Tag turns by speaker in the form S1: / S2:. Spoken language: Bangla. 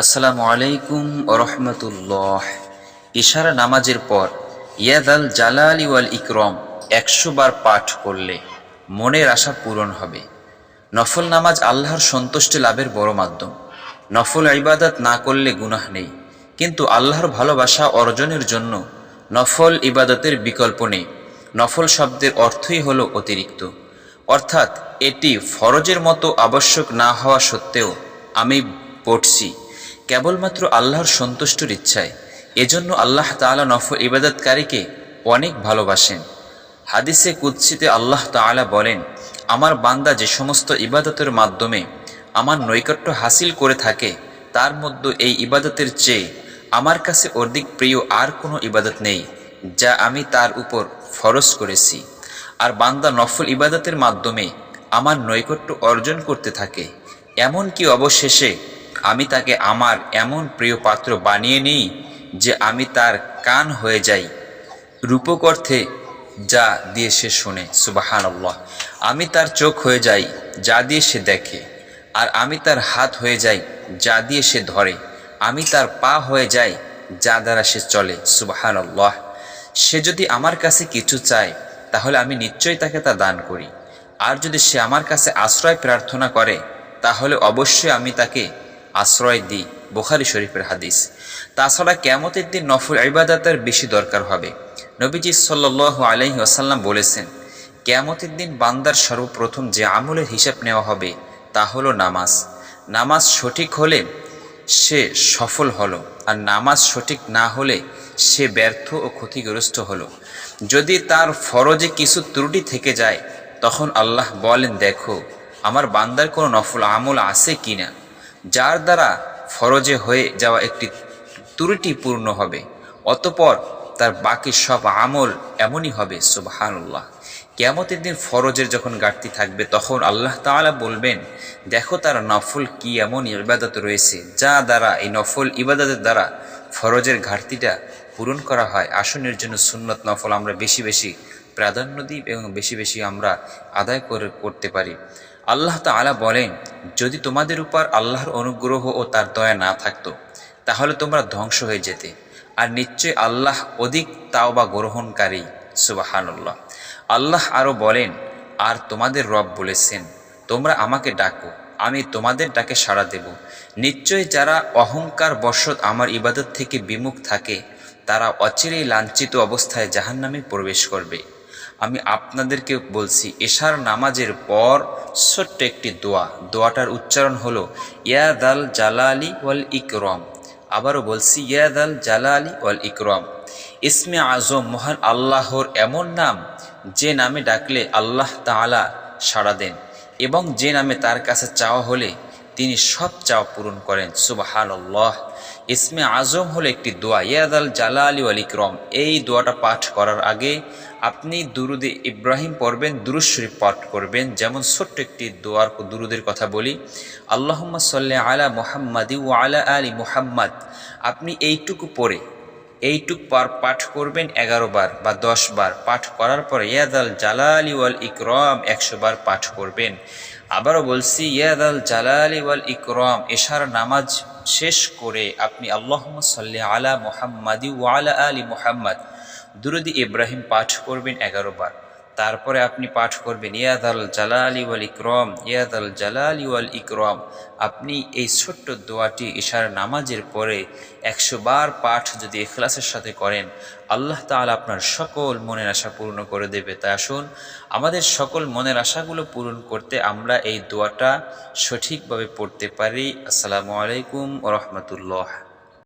S1: আসসালামু আলাইকুম ওয়া রাহমাতুল্লাহ। ইশারা নামাজের পর ইয়াদাল জালালি ওয়াল ইকরাম 100 বার পাঠ করলে মনের আশা পূরণ হবে। নফল নামাজ আল্লাহর সন্তুষ্টি লাভের বড় মাধ্যম। নফল ইবাদত না করলে গুনাহ নেই, কিন্তু আল্লাহর ভালোবাসা অর্জনের জন্য নফল ইবাদতের বিকল্প নেই। নফল শব্দের অর্থই হলো অতিরিক্ত, অর্থাৎ এটি ফরজের মতো আবশ্যক না হওয়া সত্ত্বেও আমি পড়ছি কেবলমাত্র আল্লাহর সন্তুষ্টির ইচ্ছায়। এজন্য আল্লাহ তাআলা নফল ইবাদতকারীকে অনেক ভালোবাসেন। হাদিসে কুদসিতে আল্লাহ তাআলা বলেন, আমার বান্দা যে সমস্ত ইবাদতের মাধ্যমে আমার নৈকট্য হাসিল করে থাকে, তার মধ্যে এই ইবাদতের চেয়ে আমার কাছে অধিক প্রিয় আর কোনো ইবাদত নেই যা আমি তার উপর ফরজ করেছি। আর বান্দা নফল ইবাদতের মাধ্যমে আমার নৈকট্য অর্জন করতে থাকে, এমনকি অবশেষে আমি তাকে আমার এমন প্রিয় পাত্র বানিয়ে নিই যে আমি তার কান হয়ে যাই, রূপক অর্থে যা দিয়ে সে শোনে। সুবহানাল্লাহ। আমি তার চোখ হয়ে যাই যা দিয়ে সে দেখে, আর আমি তার হাত হয়ে যাই যা দিয়ে সে ধরে, আমি তার পা হয়ে যাই যা দ্বারা সে চলে। সুবহানাল্লাহ। সে যদি আমার কাছে কিছু চায় তাহলে আমি নিশ্চয়ই তাকে তা দান করি, আর যদি সে আমার কাছে আশ্রয় প্রার্থনা করে তাহলে অবশ্যই আমি তাকে আশ্রয় দিই। বুখারী শরীফের হাদিস। তাছাড়া কিয়ামতের দিন নফল ইবাদতের বেশি দরকার হবে। নবীজি সাল্লাল্লাহু আলাইহি ওয়াসাল্লাম বলেছেন, কিয়ামতের দিন বান্দার সর্বপ্রথম যে আমলের হিসাব নেওয়া হবে তা হলো নামাজ। নামাজ সঠিক হলে সে সফল হলো, আর নামাজ সঠিক না হলে সে ব্যর্থ ও ক্ষতিগ্রস্ত হলো। যদি তার ফরজে কিছু ত্রুটি থেকে যায় তখন আল্লাহ বলেন, দেখো আমার বান্দার কোনো নফল আমল আছে কিনা যার দ্বারা ফরজে হয়ে যাওয়া একটি ত্রুটি পূর্ণ হবে, অতঃপর তার বাকি সব আমল এমনই হবে। সুবহানাল্লাহ। কিয়ামতের দিন ফরজের যখন ঘাটতি থাকবে তখন আল্লাহ তাআলা বলবেন, দেখো তার নফল কি এমন ইবাদত রয়েছে যা দ্বারা এই নফল ইবাদতের দ্বারা ফরজের ঘাটতিটা পূরণ করা হয়। আসনের জন্য সুন্নত নফল আমরা বেশি বেশি প্রাধান্য দিই এবং বেশি বেশি আমরা আদায় করতে পারি। আল্লাহ তাআলা বলেন, যদি তোমাদের উপর আল্লাহর অনুগ্রহ ও তার দয়া না থাকতো তাহলে তোমরা ধ্বংস হয়ে যেতে, আর নিশ্চয় আল্লাহ অধিক তাওবা গ্রহণকারী। সুবহানাল্লাহ। আল্লাহ আরও বলেন, আর তোমাদের রব বলেছেন, তোমরা আমাকে ডাকো, আমি তোমাদের ডাকে সাড়া দেব। নিশ্চয় যারা অহংকার বশত আমার ইবাদত থেকে বিমুখ থাকে তারা অচিরেই লাঞ্ছিত অবস্থায় জাহান্নামে প্রবেশ করবে। আমি আপনাদেরকে বলছি, এশার নামাজের পর ছোট্ট একটি দোয়াটার উচ্চারণ হলো ইয়াদাল জালালি ওয়াল ইকরাম। আবারও বলছি, ইয়াদাল জালালি ওয়াল ইকরাম। ইসমে আজম মহান আল্লাহর এমন নাম যে নামে ডাকলে আল্লাহ তাআলা সাড়া দেন, এবং যে নামে তার কাছে চাওয়া হলে তিনি সব চাওয়া পূরণ করেন। সুবহানাল্লাহ। ইসমে আজম হলো একটি দোয়া, ইয়াদাল জালালি ওয়াল ইকরাম। এই দোয়াটা পাঠ করার আগে আপনি দুরুদে ইব্রাহিম পড়বেন, দুরূদ শরীফ পাঠ করবেন। যেমন ছোট্ট একটি দুরুদের কথা বলি, আল্লাহুম্মা সাল্লি আলা মুহাম্মাদি ওয়া আলা আলি মুহাম্মাদ। আপনি এইটুকু পাঠ করবেন 11 বার বা 10 বার। পাঠ করার পরে ইয়াদাল জালালি ওয়াল ইকরাম 100 বার পাঠ করবেন। আবারও বলছি, ইয়াদাল জালালি ওয়াল ইকরাম। এশার নামাজ শেষ করে আপনি আল্লাহুম্মা সাল্লি আলা মুহাম্মাদি ওয়া আলা আলি মুহাম্মাদ দুরুদ ইব্রাহিম পাঠ করবেন 11 বার। তারপরে আপনি পাঠ করবেন ইয়াদাল জালালি ওয়াল ইকরাম, ইয়াদাল জালালি ওয়াল ইকরাম। আপনি এই ছোট্ট দোয়াটি ইশার নামাজের পরে 100 বার পাঠ যদি ইখলাসের সাথে করেন, আল্লাহ তাআলা আপনার সকল মনের আশা পূর্ণ করে দেবে। তাই আসুন, আমাদের সকল মনের আশাগুলো পূরণ করতে আমরা এই দোয়াটা সঠিকভাবে পড়তে পারি। আসসালামু আলাইকুম ওয়া রাহমাতুল্লাহ।